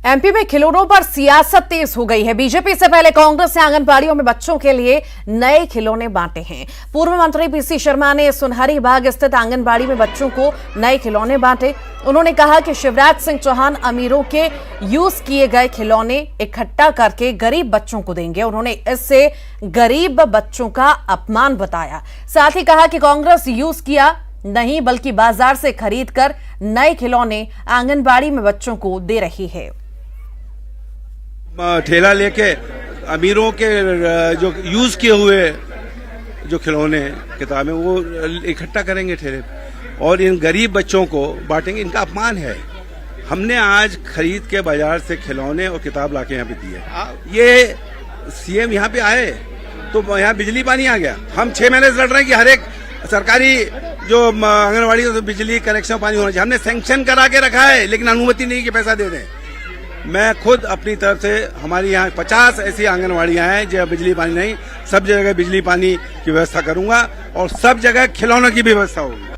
MP में खिलौनों पर सियासत तेज हो गई है। बीजेपी से पहले कांग्रेस ने आंगनबाड़ियों में बच्चों के लिए नए खिलौने बांटे हैं। पूर्व मंत्री पीसी शर्मा ने सुनहरी बाग स्थित आंगनबाड़ी में बच्चों को नए खिलौने बांटे। उन्होंने कहा कि शिवराज सिंह चौहान अमीरों के यूज किए गए खिलौने इकट्ठा करके गरीब बच्चों को देंगे। उन्होंने इससे गरीब बच्चों का अपमान बताया। साथ ही कहा कि कांग्रेस यूज किया नहीं बल्कि बाजार से खरीद कर नए खिलौने आंगनबाड़ी में बच्चों को दे रही है। ठेला लेके अमीरों के जो यूज किए हुए जो खिलौने किताबें वो इकट्ठा करेंगे ठेले और इन गरीब बच्चों को बांटेंगे। इनका अपमान है। हमने आज खरीद के बाजार से खिलौने और किताब लाके यहाँ पे दिए। ये सीएम यहाँ पे आए तो यहाँ बिजली पानी आ गया। हम 6 महीने से लड़ रहे हैं कि हर एक सरकारी जो आंगनबाड़ी तो बिजली कनेक्शन पानी होना चाहिए। हमने सैंक्शन करा के रखा है लेकिन अनुमति नहीं कि पैसा दे दें। मैं खुद अपनी तरफ से हमारी यहाँ 50 ऐसी आंगनवाड़ियाँ हैं जहाँ बिजली पानी नहीं, सब जगह बिजली पानी की व्यवस्था करूंगा और सब जगह खिलौनों की भी व्यवस्था होगी।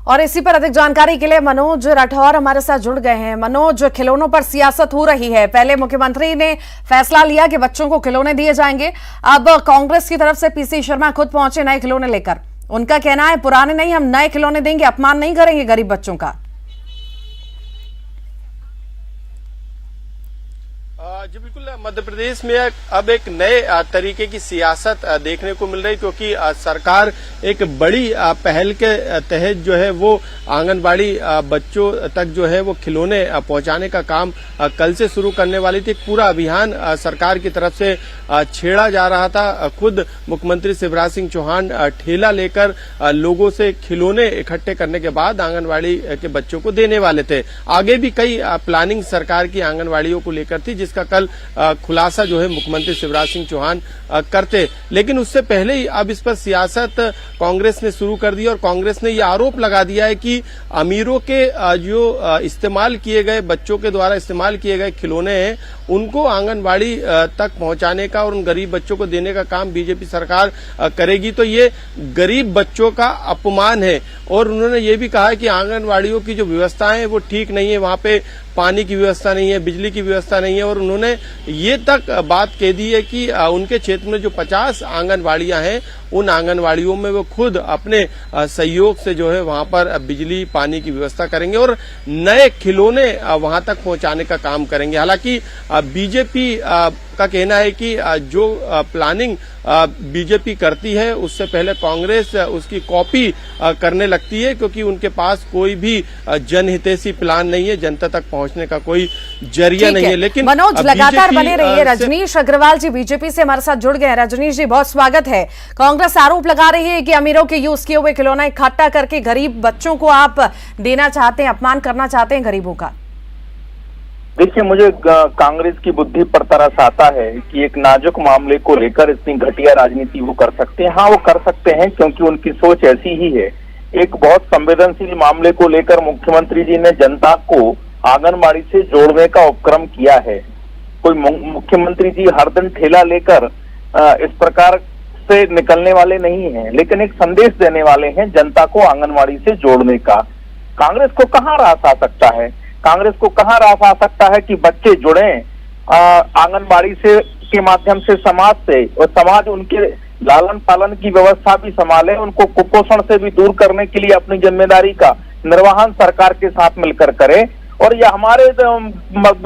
और इसी पर अधिक जानकारी के लिए मनोज राठौर हमारे साथ जुड़ गए हैं। मनोज, खिलौनों पर सियासत हो रही है। पहले मुख्यमंत्री ने फैसला लिया कि बच्चों को खिलौने दिए जाएंगे। अब कांग्रेस की तरफ से पीसी शर्मा खुद पहुंचे नए खिलौने लेकर। उनका कहना है पुराने नहीं, हम नए खिलौने देंगे, अपमान नहीं करेंगे गरीब बच्चों का। जी बिल्कुल, मध्य प्रदेश में अब एक नए तरीके की सियासत देखने को मिल रही, क्योंकि सरकार एक बड़ी पहल के तहत जो है वो आंगनबाड़ी बच्चों तक जो है वो खिलौने पहुंचाने का काम कल से शुरू करने वाली थी। एक पूरा अभियान सरकार की तरफ से छेड़ा जा रहा था। खुद मुख्यमंत्री शिवराज सिंह चौहान ठेला लेकर लोगों से खिलौने इकट्ठे करने के बाद आंगनबाड़ी के बच्चों को देने वाले थे। आगे भी कई प्लानिंग सरकार की आंगनबाड़ियों को लेकर थी, जिसका कल खुलासा जो है मुख्यमंत्री शिवराज सिंह चौहान करते। लेकिन उससे पहले ही अब इस पर सियासत कांग्रेस ने शुरू कर दी और कांग्रेस ने ये आरोप लगा दिया है कि अमीरों के जो इस्तेमाल किए गए, बच्चों के द्वारा इस्तेमाल किए गए खिलौने हैं, उनको आंगनबाड़ी तक पहुंचाने का और उन गरीब बच्चों को देने का काम बीजेपी सरकार करेगी। तो ये गरीब बच्चों का अपमान है। और उन्होंने ये भी कहा है कि आंगनबाड़ियों की जो व्यवस्थाएं वो ठीक नहीं है, वहां पे पानी की व्यवस्था नहीं है, बिजली की व्यवस्था नहीं है। और उन्होंने ये तक बात कह दी है कि उनके क्षेत्र में जो 50 आंगनबाड़ियां हैं, उन आंगनबाड़ियों में वो खुद अपने सहयोग से जो है वहां पर बिजली पानी की व्यवस्था करेंगे और नए खिलौने वहां तक पहुंचाने का काम करेंगे। हालांकि बीजेपी का कहना है कि जो प्लानिंग बीजेपी करती है उससे पहले कांग्रेस उसकी कॉपी करने लगती है, क्योंकि उनके पास कोई भी जनहितैषी प्लान नहीं है, जनता तक पहुंचने का कोई जरिया नहीं है। लेकिन मनोज लगातार बने रहिए। रजनीश अग्रवाल जी बीजेपी से हमारे साथ जुड़ गए हैं। रजनीश जी, बहुत स्वागत है। कांग्रेस आरोप लगा रही है कि अमीरों के यूज किए हुए खिलौना इकट्ठा करके गरीब बच्चों को आप देना चाहते हैं, अपमान करना चाहते हैं गरीबों का। देखिए, मुझे कांग्रेस की बुद्धि पर तरस आता है कि एक नाजुक मामले को लेकर इतनी घटिया राजनीति वो कर सकते हैं। हाँ, वो कर सकते हैं क्योंकि उनकी सोच ऐसी ही है। एक बहुत संवेदनशील मामले को लेकर मुख्यमंत्री जी ने जनता को आंगनबाड़ी से जोड़ने का उपक्रम किया है। कोई मुख्यमंत्री जी हर दिन ठेला लेकर इस प्रकार से निकलने वाले नहीं हैं, लेकिन एक संदेश देने वाले हैं जनता को आंगनबाड़ी से जोड़ने का। कांग्रेस को कहाँ रास आ सकता है? कांग्रेस को कहाँ रास आ सकता है कि बच्चे जुड़े आंगनबाड़ी से के माध्यम से समाज से, और समाज उनके लालन पालन की व्यवस्था भी संभाले, उनको कुपोषण से भी दूर करने के लिए अपनी जिम्मेदारी का निर्वहन सरकार के साथ मिलकर करे। और यह हमारे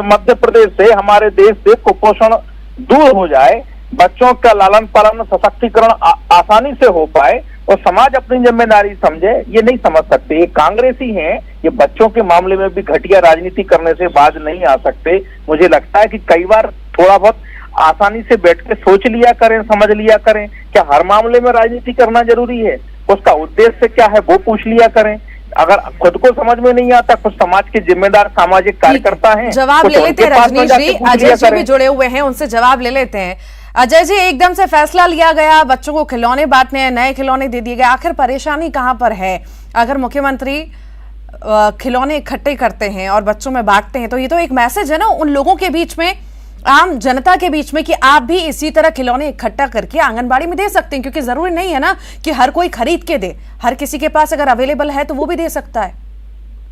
मध्य प्रदेश से, हमारे देश से कुपोषण दूर हो जाए, बच्चों का लालन पालन सशक्तिकरण आसानी से हो पाए और समाज अपनी जिम्मेदारी समझे। ये नहीं समझ सकते, ये कांग्रेस ही हैं। ये बच्चों के मामले में भी घटिया राजनीति करने से बाज नहीं आ सकते। मुझे लगता है कि कई बार थोड़ा बहुत आसानी से बैठ के सोच लिया करें, समझ लिया करें। क्या हर मामले में राजनीति करना जरूरी है? उसका उद्देश्य क्या है वो पूछ लिया करें। अगर खुद को समझ में नहीं आता, कुछ समाज के जिम्मेदार सामाजिक कार्यकर्ता हैं, जवाब ले लेते हैं। रजनीश जी, अजय जी भी जुड़े हुए हैं, उनसे जवाब ले लेते हैं। अजय जी, एकदम से फैसला लिया गया, बच्चों को खिलौने बांटने हैं, नए खिलौने दे दिए गए, आखिर परेशानी कहां पर है? अगर मुख्यमंत्री खिलौने इकट्ठे करते हैं और बच्चों में बांटते हैं तो ये तो एक मैसेज है ना उन लोगों के बीच में, आम जनता के बीच में, कि आप भी इसी तरह खिलौने इकट्ठा करके आंगनबाड़ी में दे सकते हैं। क्योंकि जरूरी नहीं है ना कि हर कोई खरीद के दे, हर किसी के पास अगर अवेलेबल है तो वो भी दे सकता है।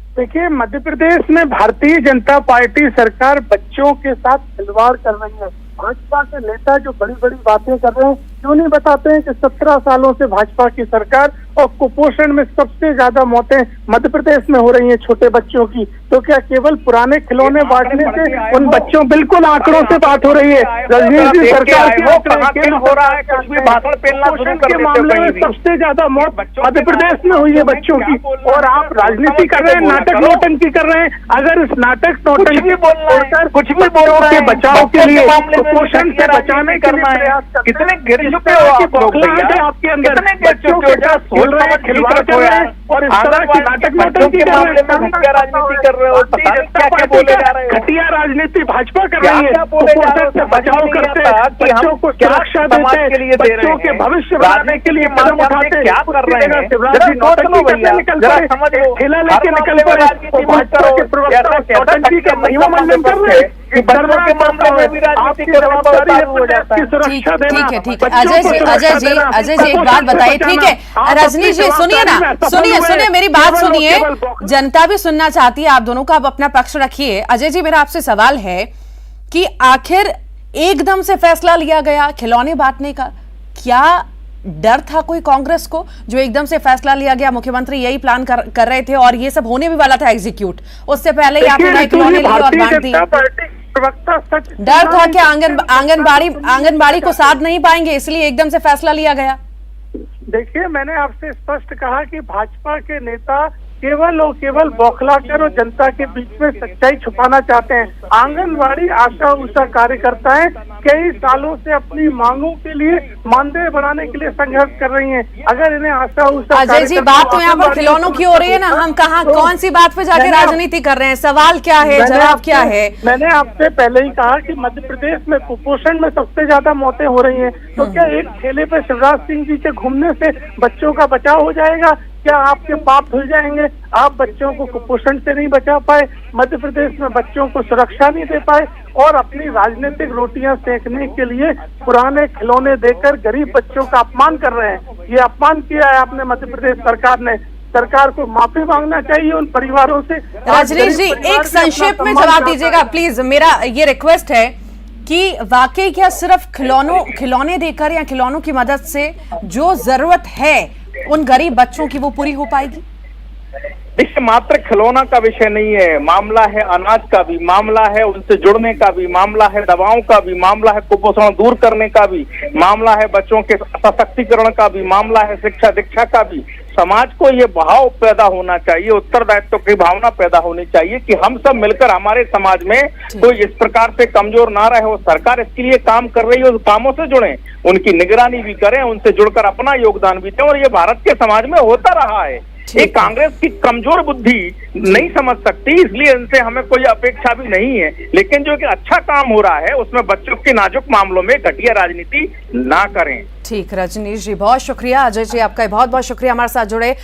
देखिए, मध्य प्रदेश में भारतीय जनता पार्टी सरकार बच्चों के साथ खिलवाड़ कर रही है। भाजपा के नेता जो बड़ी बड़ी बातें कर रहे हैं, क्यों नहीं बताते हैं कि 17 सालों से भाजपा की सरकार और कुपोषण में सबसे ज्यादा मौतें मध्य प्रदेश में हो रही हैं छोटे बच्चों की। तो क्या केवल पुराने खिलौने बांटने से उन बच्चों, बिल्कुल आंकड़ों से बात हो रही है। रजनीश जी, सरकार के हो रहा है, कुछ भी भाषण पेलना शुरू कर देते मामले में सबसे ज्यादा मौत मध्य प्रदेश में हुई है बच्चों की, और आप राजनीति कर रहे हैं, नाटक नौटंकी कर रहे हैं। अगर इस नाटक नौटंकी छोड़कर कुछ भी बोल रहे हैं बचाव के लिए, कुपोषण से बचाने के लिए प्रयास करते हैं, कितने आपके अंदर बच्चों के साथ खेल रहे हैं, खिलवाड़ कर रहे हैं और इस तरह की नाटक नौटंकी कर रहे हैं, राजनीति कर रहे हो, क्या बोले जा रहे हैं। घटिया राजनीति भाजपा कर रही है। कुपोषण से बचाव करते हैं, बच्चों को सुरक्षा देते हैं, बच्चों के भविष्य बनाने के लिए कदम उठाते हैं। क्या कर रहे हैं शिवराज जी? नौटंकी करने निकल पड़े, ठेला लेके निकल पड़े, भाजपा के प्रवक्ता नौटंकी का महिमा मंडन कर रहे हैं। ठीक है, अजय जी एक बात बताइए। ठीक है, रजनीश जी सुनिए ना, सुनिए मेरी बात सुनिए, जनता भी सुनना चाहती है, आप दोनों का आप अपना पक्ष रखिए। अजय जी, मेरा आपसे सवाल है कि आखिर एकदम से फैसला लिया गया खिलौने बांटने का, क्या डर था कोई कांग्रेस को जो एकदम से फैसला लिया गया? मुख्यमंत्री यही प्लान कर रहे थे और ये सब होने भी वाला था एग्जीक्यूट, उससे पहले ही आपने नए खिलौने लिए और बांट दिए। डर था कि आंगनबाड़ी को साथ नहीं पाएंगे, इसलिए एकदम से फैसला लिया गया। देखिए, मैंने आपसे स्पष्ट कहा कि भाजपा के नेता केवल और केवल बौखलाकर और जनता के बीच में सच्चाई छुपाना चाहते हैं। आंगनबाड़ी आशा उषा कार्यकर्ताएं कई सालों से अपनी मांगों के लिए मानदेय बढ़ाने के लिए संघर्ष कर रही हैं। अगर इन्हें आशा उषा, अजय जी बात तो यहाँ पर खिलौनों की हो रही है ना, हम कहाँ कौन सी बात पे जाके राजनीति कर रहे हैं? सवाल क्या है, जवाब क्या है? मैंने आपसे पहले ही कहा कि मध्य प्रदेश में कुपोषण में सबसे ज्यादा मौतें हो रही हैं। तो क्या एक ठेले पे शिवराज सिंह जी के घूमने से बच्चों का बचाव हो जाएगा? क्या आपके पाप धुल जाएंगे? आप बच्चों को कुपोषण से नहीं बचा पाए, मध्य प्रदेश में बच्चों को सुरक्षा नहीं दे पाए, और अपनी राजनीतिक रोटियां सेकने के लिए पुराने खिलौने देकर गरीब बच्चों का अपमान कर रहे हैं। ये अपमान किया है आपने मध्य प्रदेश सरकार ने। सरकार को माफी मांगना चाहिए उन परिवारों से। रजनीश जी एक संक्षेप में जवाब दीजिएगा प्लीज, मेरा ये रिक्वेस्ट है कि वाकई क्या सिर्फ खिलौने देकर या खिलौनों की मदद से जो जरूरत है उन गरीब बच्चों की वो पूरी हो पाएगी? देखिए, मात्र खिलौना का विषय नहीं है, मामला है अनाज का भी, मामला है उनसे जुड़ने का भी, मामला है दवाओं का भी, मामला है कुपोषण दूर करने का भी, मामला है बच्चों के सशक्तिकरण का भी, मामला है शिक्षा दीक्षा का भी। समाज को ये भाव पैदा होना चाहिए, उत्तरदायित्व की भावना पैदा होनी चाहिए कि हम सब मिलकर हमारे समाज में कोई इस प्रकार से कमजोर ना रहे हो। सरकार इसके लिए काम कर रही है, उस कामों से जुड़े, उनकी निगरानी भी करें, उनसे जुड़कर अपना योगदान भी दें, और ये भारत के समाज में होता रहा है। ये कांग्रेस की कमजोर बुद्धि नहीं समझ सकती, इसलिए इनसे हमें कोई अपेक्षा भी नहीं है। लेकिन जो कि अच्छा काम हो रहा है उसमें बच्चों के नाजुक मामलों में घटिया राजनीति ना करें। ठीक, रजनीश जी बहुत शुक्रिया, अजय जी आपका बहुत बहुत शुक्रिया हमारे साथ जुड़े।